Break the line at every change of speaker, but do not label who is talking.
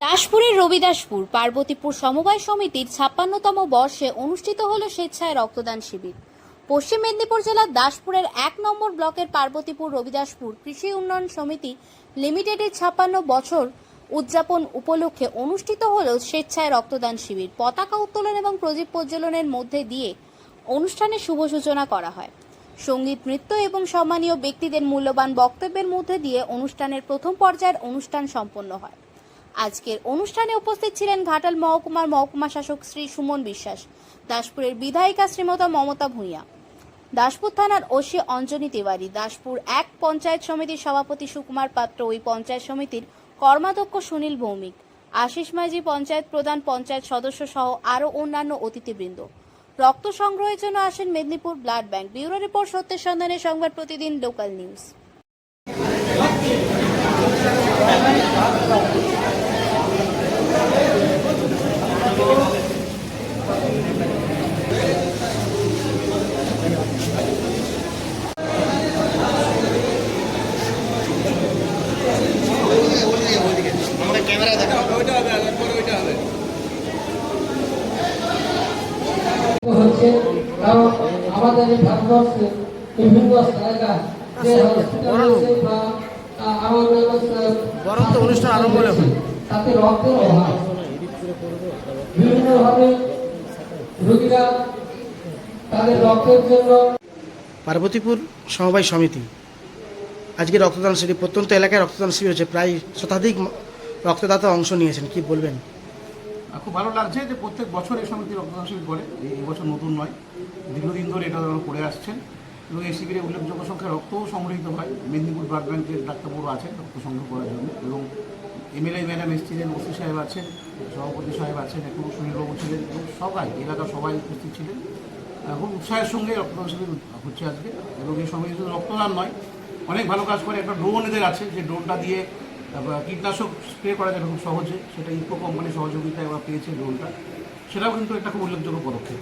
দাসপুরের রবিদাসপুর পার্বতীপুর সমবায় সমিতির ৫৬তম বর্ষে অনুষ্ঠিত হল স্বেচ্ছায় রক্তদান শিবির। পশ্চিম মেদিনীপুর জেলার দাসপুরের ১ নম্বর ব্লকের পার্বতীপুর রবিদাসপুর কৃষি উন্নয়ন সমিতি লিমিটেডের ৫৬ বছর উদযাপন উপলক্ষে অনুষ্ঠিত হল স্বেচ্ছায় রক্তদান শিবির। পতাকা উত্তোলন এবং প্রদীপ প্রজ্বলনের মধ্যে দিয়ে অনুষ্ঠানের শুভ সূচনা করা হয়। সঙ্গীত, নৃত্য এবং সম্মানীয় ব্যক্তিদের মূল্যবান বক্তব্যের মধ্যে দিয়ে অনুষ্ঠানের প্রথম পর্যায়ের অনুষ্ঠান সম্পন্ন হয়। আজকের অনুষ্ঠানে উপস্থিত ছিলেন ঘাটাল মহকুমার মহকুমা শাসক শ্রী সুমন বিশ্বাস, দাসপুরের বিধায়িকা শ্রীমতা মমতা ভূঁইয়া, দাসপুর থানার ওসি অঞ্জনী তিওয়ারি, দাসপুর ১ পঞ্চায়েত সমিতির সভাপতি সুকুমার পাত্র, ওই পঞ্চায়েত সমিতির কর্মাধ্যক্ষ সুনীল ভৌমিক, আশিস মাঝি, পঞ্চায়েত প্রধান, পঞ্চায়েত সদস্য সহ আরও অন্যান্য অতিথিবৃন্দ। রক্ত সংগ্রহের জন্য আসেন Medinipur blood bank. Bureau report, সত্যের সন্ধানে, সংবাদ প্রতিদিন, লোকাল নিউজ।
হচ্ছে কারণ আমাদের এই ভারতবর্ষে বিভিন্ন জায়গায় যে হসপিটাল আছে বা আমাদের
অনুষ্ঠান আরম্ভ হয়েছে
তাতে রক্তের অভাব, বিভিন্নভাবে রোগীরা তাদের রক্তের জন্য।
পার্বতীপুর সমবায় সমিতি আজকে রক্তদান শিবির, প্রত্যন্ত এলাকায় রক্তদান শিবির হচ্ছে, প্রায় শতাধিক রক্তদাতা অংশ নিয়েছেন, কি বলবেন?
খুব ভালো লাগছে যে প্রত্যেক বছর এই সমিতি রক্তদান শিবির করে, এই বছর নতুন নয়, দীর্ঘদিন ধরে এটা করে আসছেন এবং এই শিবিরে উল্লেখযোগ্য সংখ্যায় রক্তও সংগৃহীত হয়। মেদিনীপুর ব্লাড ব্যাংকের ডাক্তারবাবু আছেন রক্ত সংগ্রহ করার জন্য এবং এমএলএ ম্যাডাম এসেছিলেন, ওসি সাহেব আছেন, সভাপতি সাহেব আছেন, এখন সুনীলবাবু ছিলেন এবং সবাই এলাকার সবাই উপস্থিত ছিলেন। খুব উৎসাহের সঙ্গে রক্তদান শিবির হচ্ছে আজকে এবং এই সমিতি শুধু রক্তদান নয়, অনেক ভালো কাজ করে। একটা ড্রোন এদের আছে, যে ড্রোনটা দিয়ে কীটনাশক স্প্রে করা যাবে খুব সহজে, সেটা ইকো কোম্পানির সহযোগিতায় ওরা পেয়েছে ড্রোনটা, সেটাও কিন্তু একটা খুব উল্লেখযোগ্য পদক্ষেপ।